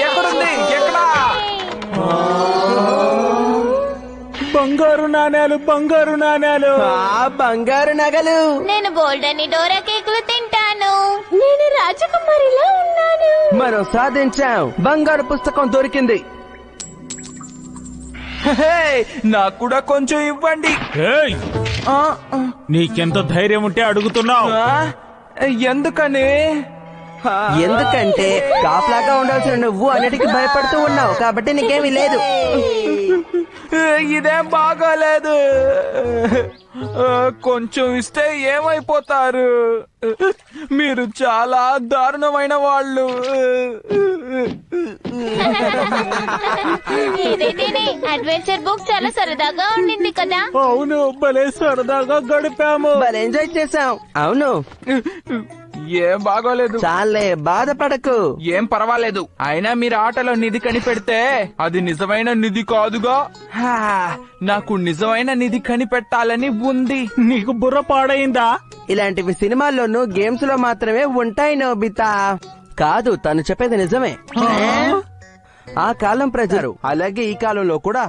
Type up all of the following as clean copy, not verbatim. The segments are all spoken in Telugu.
ఎక్కడుంది? ఎక్కడా? బంగారు నాణేలు, బంగారు నాణేలు, బంగారు నగలు. నేను బోల్డని డోరా కేకులు తింటాను. నేను రాజకుమారిలా ఉన్నాను. మనం సాధించాం, బంగారు పుస్తకం దొరికింది. నాకు కూడా కొంచెం ఇవ్వండి. ఏయ్, నీకెంత ధైర్యం ఉంటే అడుగుతున్నావు? ఎందుకని? ఎందుకంటే కాపలాగా ఉండాల్సిన నువ్వు అన్నిటికీ భయపడుతూ ఉన్నావు కాబట్టి నీకేమీ లేదు. ఇదేం బాగాలేదు. కొంచెం ఇస్తే ఏమైపోతారు? మీరు చాలా దారుణమైన వాళ్ళు. ఏదైతేనే అడ్వెంచర్ బుక్ చాలా సరదాగా ఉండింది కదా. అవును, భలే సరదాగా గడిపాము. భలే ఎంజాయ్ చేసాం. అవును, ఏం బాగోలేదు. చాలే బాధపడకు. ఏం పర్వాలేదు. అయినా మీరు ఆటలో నిధి కనిపెడితే అది నిజమైన నిధి కాదుగా. నాకు నిజమైన నిధి కనిపెట్టాలని ఉంది. నీకు బుర్ర పాడైందా? ఇలాంటివి సినిమాల్లోనూ గేమ్స్ లో మాత్రమే ఉంటాయి నోబితా. కాదు, తను చెప్పేది నిజమే. ఆ కాలం ప్రజలు అలాగే ఈ కాలంలో కూడా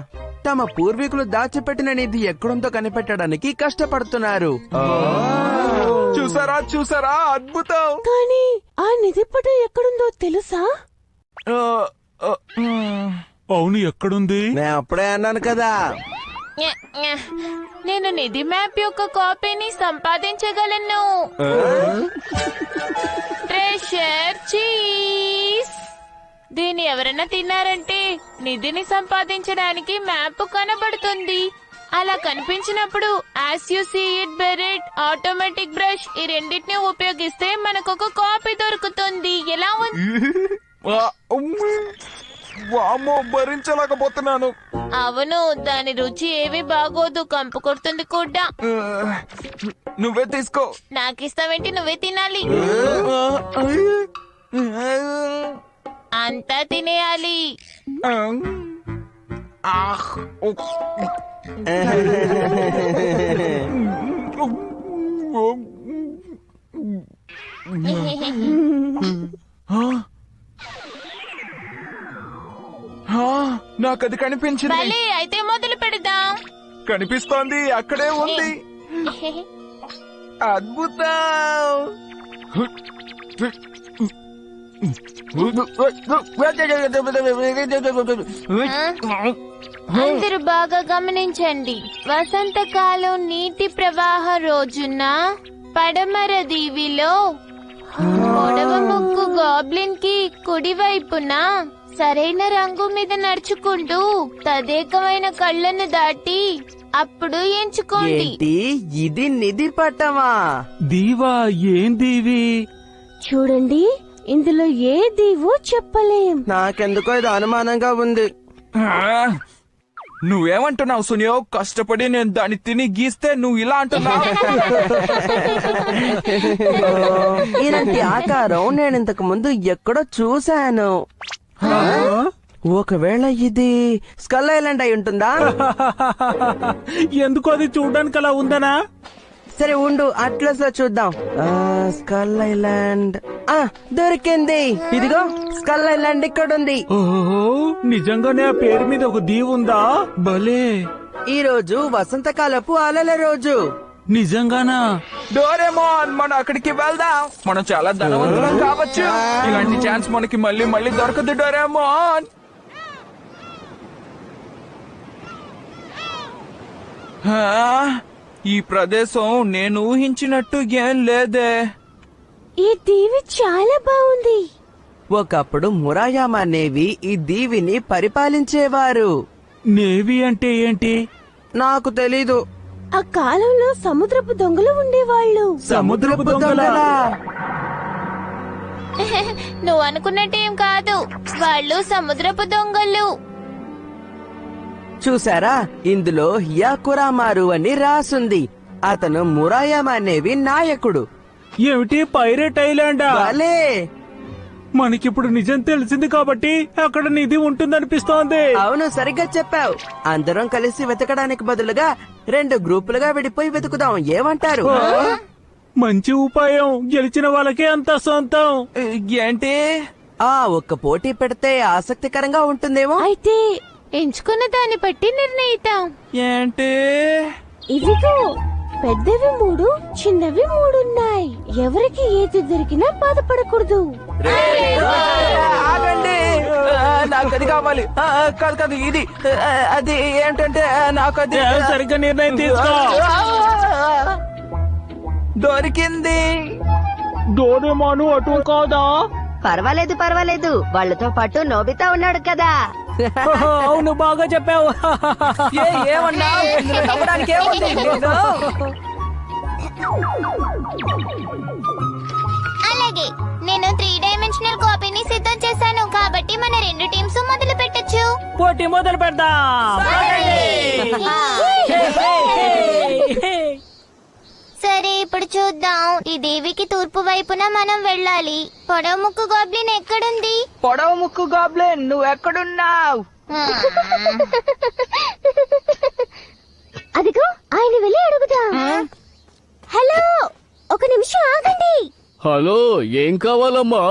తమ పూర్వీకులు దాచిపెట్టిన నిధి ఎక్కడుందో కనిపెట్టడానికి కష్టపడుతున్నారు. చూసారా చూసారా, అద్భుతం. కానీ ఆ నిధి పటం ఎక్కడుందో తెలుసా? అవును, ఎక్కడుంది? నేను అప్పుడే అన్నాను కదా. నేను నిధి మ్యాప్ యొక్క కాపీని సంపాదించగలను. Treasure cheese. దీన్ని ఎవరైనా తిన్నారంటే నిధిని సంపాదించడానికి మ్యాప్ కనబడుతుంది. అలా కనిపించినప్పుడు as you see it beret automatic brush ఈ రెండింటిని ఉపయోగిస్తే మనకు ఒక కాపీ దొరుకుతుంది. ఎలా ఉంది? వామ్మో, భరించలేకపోతున్నాను. అవును, దాని రుచి ఏవి బాగోదు, కంపు కొడుతుంది కూడా. నువ్వే తీసుకో. నాకిస్తావేంటి? నువ్వే తినాలి. అంతా తినేయాలి. నాకది కనిపించింది. భలే, అయితే మొదలు పెడదాం. కనిపిస్తోంది, అక్కడే ఉంది. అద్భుతం. అందరూ బాగా గమనించండి. వసంతకాలం నీటి ప్రవాహ రోజున పడమర దీవిలో పొడవ ముక్కు గాబ్లిన్ కి కుడివైపున సరైన రంగు మీద నడుచుకుంటూ తదేకమైన కళ్ళను దాటి అప్పుడు ఎంచుకోండి. ఏంటి ఇది? నిధి పట్టమా? దీవా? ఏం దీవి? చూడండి, ఇందులో ఏ దీవో చెప్పలేం. నాకెందుకో ఇది అనుమానంగా ఉంది. నువ్వేమంటున్నావు సునియో? కష్టపడి నేను దాన్ని తిని గీస్తే నువ్వు ఇలా అంటున్నావు. ఇలాంటి ఆకారం నేను ఇంతకు ముందు ఎక్కడో చూశాను. ఒకవేళ ఇది స్కల్ ఐలాండ్ అయి ఉంటుందా? ఎందుకు అది చూడడానికి అలా ఉందనా? సరే ఉండు, అట్లస్ లో చూద్దాం. స్కల్ ఐలాండ్ దొరికింది. ఇదిగో స్కల్ ఐలాండ్ ఇక్కడ ఉంది. ఓహో, నిజంగానే ఆ పేరు మీద ఒక దీవి ఉందా? భలే. ఈ రోజు వసంతకాలపు అలల రోజు. నిజంగానా? డోరేమోన్, మనం అక్కడికి వెళ్దాం. మనం చాలా ధనవంతులం కావచ్చు. ఇలాంటి ఛాన్స్ మనకి మళ్ళీ మళ్ళీ దొరకదు డోరేమోన్. ఈ ప్రదేశం నేను ఊహించినట్టు ఏం లేదే. ఈ దీవి చాలా బాగుంది. ఒకప్పుడు మురాయామా నేవి ఈ దీవిని పరిపాలించేవారు. నేవీ అంటే ఏంటి? నాకు తెలీదు. ఆ కాలంలో సముద్రపు దొంగలు ఉండేవాళ్ళు. సముద్రపు దొంగలా? నువ్వు అనుకున్నట్టేం కాదు, వాళ్ళు సముద్రపు దొంగలు. చూసారా, ఇందులో యాకురామారు అని రాసుంది. అతను మురాయామా నేవి నాయకుడు. ఏమిటి, పైరేట్ ఐలాండా? భలే. మనకిప్పుడు నిజం తెలిసింది కాబట్టి అక్కడ నిధి ఉంటుందనిపిస్తోంది. అవును, సరిగ్గా చెప్పావు. అందరం కలిసి వెతకడానికి బదులుగా 2 గ్రూపులుగా విడిపోయి వెతుకుదాం. ఏమంటారు? మంచి ఉపాయం. గెలిచిన వాళ్ళకే అంత సొంతం. ఏంటి? ఆ ఒక్క పోటీ పెడితే ఆసక్తికరంగా ఉంటుందేమో. అయితే ఎంచుకున్న దాన్ని బట్టి నిర్ణయిద్దాం. ఏంటి? ఇదిగో పెద్దవి 3, చిన్నవి 3 ఉన్నాయి. ఎవరికి ఏది దొరికినా బాధపడకూడదు. ఆగండి, నాకు అది కావాలి. కాదు కాదు, ఇది అది ఏంటంటే నాకు అది సరిగ్గా నిర్ణయం తీసుకో. దొరికింది. డోరేమాను అటు కాదా? పర్వాలేదు వాళ్ళతో పాటు నోబితా ఉన్నాడు కదా. అవును, బాగా చెప్పావు. ఏమన్నా ఇందులో నవ్వడానికి ఏముంది? అలాగే నేను 3 డైమెన్షనల్ కాపీని సిద్ధం చేశాను కాబట్టి మన 2 టీమ్స్ మొదలు పెట్టొచ్చు. పోటీ మొదలు పెడదాం. సరే ఇప్పుడు చూద్దాం. ఈ దేవికి తూర్పు వైపున మనం వెళ్ళాలి. పొడవు ముక్కు గాబ్లిన్ ఎక్కడుంది? పొడవు ముక్కు గాబ్లిన్, నువ్వు ఎక్కడున్నావు? అదిగో ఆయన వెళ్ళి అడుగుదాం. హలో, ఒక నిమిషం ఆగండి. హలో, ఏం కావాలమ్మా?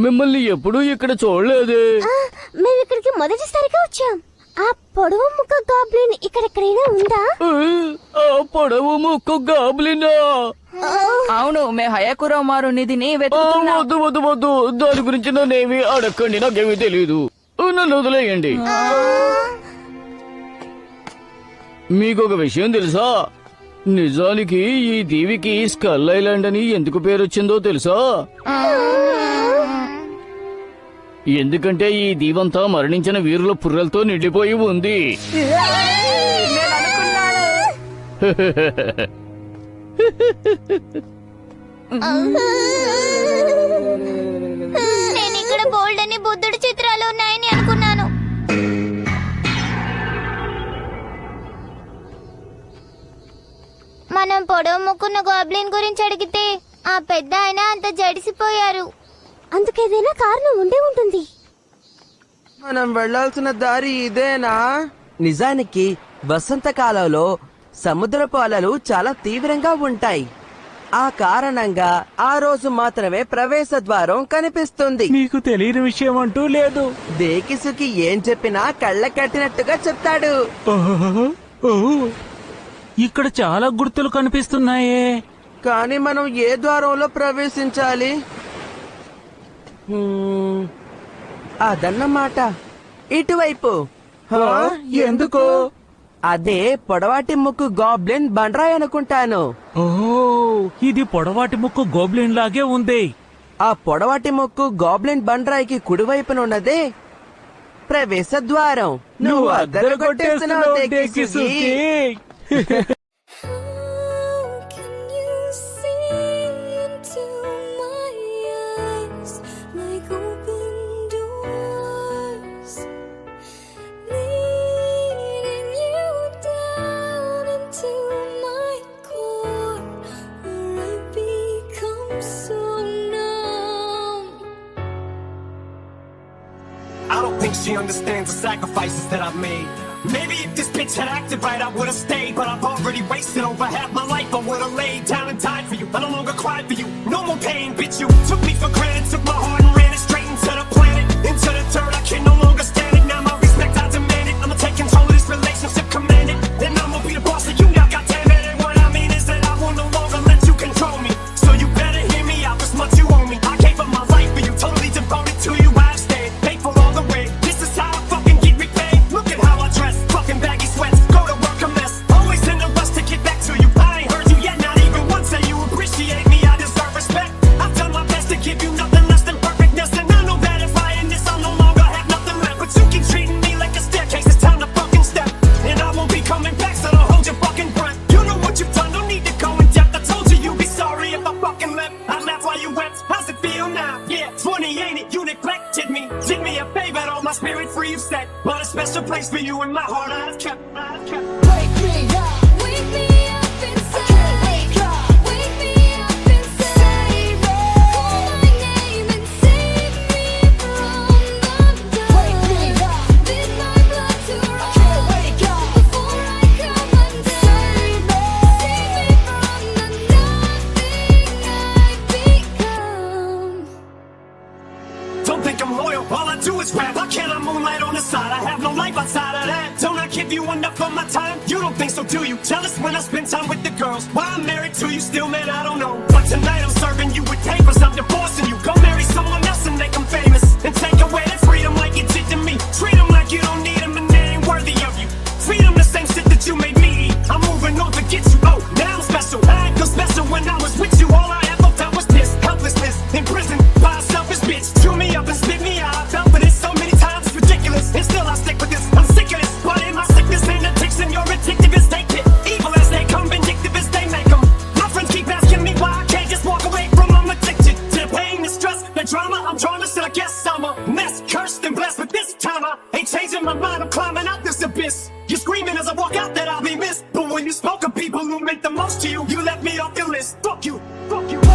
మిమ్మల్ని ఎప్పుడూ ఇక్కడ చూడలేదే. మేము ఇక్కడికి మొదటిసారిగా వచ్చాం. ఆ పొడవు ముక్క గాబ్లిన్ ఇక్కడెక్కడైనా ఉందా? ఆ పొడవు ముక్కు గాబ్లినా? అవును, మేము హయకురమారు నిధిని వద్దు వద్దు వద్దు, దాని గురించి నన్నేమి అడగండి, నాకేమీ తెలీదు. నన్ను వదిలేయండి. మీకొక విషయం తెలుసా? నిజానికి ఈ దీవికి స్కల్ ఐలాండ్ అని ఎందుకు పేరొచ్చిందో తెలుసా? ఎందుకంటే ఈ దీవంతా మరణించిన వీరుల పుర్రలతో నిండిపోయి ఉంది. నేను ఇక్కడ బోల్డ్ అని బుద్ధుడి చిత్రాలు ఉన్నాయని అనుకున్నాను. మనం పొడవు ముక్కున్న గాబ్లిన్ గురించి అడిగితే ఆ పెద్ద ఆయన అంత జడిసిపోయారు. అందుకేదైనా కారణం ఉండే ఉంటుంది. మనం వెళ్ళాల్సిన దారి ఇదేనా? నిజానికి వసంతకాలంలో సముద్రపు అలలు చాలా తీవ్రంగా ఉంటాయి. ఆ కారణంగా ఆ రోజు మాత్రమే ప్రవేశ ద్వారం కనిపిస్తుంది. నీకు తెలియని విషయం అంటూ లేదు. దేకిసుకి ఏం చెప్పినా కళ్ళ కట్టినట్టుగా చెప్తాడు. ఇక్కడ చాలా గుర్తులు కనిపిస్తున్నాయే. కానీ మనం ఏ ద్వారంలో ప్రవేశించాలి? అదన్నమాట. ఇటువైపు. ఎందుకు? అదే పొడవాటి ముక్కు గాబ్లిన్ బండరాయి అనుకుంటాను. ఓహో, ఇది పొడవాటి ముక్కు గోబ్లిన్ లాగే ఉంది. ఆ పొడవాటి ముక్కు గాబ్లిన్ బండరాయికి కుడివైపునున్నదే ప్రవేశ ద్వారం. నువ్వు అద్దరు కొట్టేస్తున్నావు దేకిసుకి. I don't think she understands the sacrifices that I've made. Maybe if this bitch had acted right, I would've stayed. But I've already wasted over half my life. I would've laid down and died for you. I no longer cried for you. No more pain, bitch. You took me for granted, took my heart and ran it straight into the planet, into the dirt. I can no longer stand it. Now my respect I demand it. I'ma take control of this relationship, command it. Then I'ma be the boss of you. Now, goddamn it. And what I mean is that I will no longer let you control me. So you better hear me out. This much you owe me. I gave up my life for you, totally devoted to you. I've stayed faithful all the way. This is how I fucking get repaid. Look at how I dress, fucking baggy sweats. Go to work a mess. Always in a rush to get back to you. I ain't heard you yet, not even once say you appreciate me. I deserve respect. I've done my best to give you nothing You don't think so, do you? Jealous when I spend time with the girls. Why I'm married to you still, man, I don't know. But tonight I'm serving you with papers, I'm divorcing you. Go marry someone else and make them famous. And take away that freedom like you did to me. Treat them like you don't need them and they ain't worthy of you. Feed them the same shit that you made me eat. I'm moving on to get you. Oh, now I'm special. I ain't feel special when I was with you. All I ever felt was this helplessness. In prison by a selfish bitch. Chew me up and spit me out. I felt for this so many times, it's ridiculous. And still I stick with this. I'm sick of this. But in my sickness ain't addiction. You're addictive as they get. Evil as they come, vindictive as they make them. My friends keep asking me why I can't just walk away from them. I'm addicted to the pain, the stress, the drama. I'm drawn to, so I guess I'm a mess. Cursed and blessed, but this time I ain't changing my mind. I'm climbing out this abyss. You're screaming as I walk out that I'll be missed. But when you spoke of people who meant the most to you, you left me off your list. Fuck you, fuck you.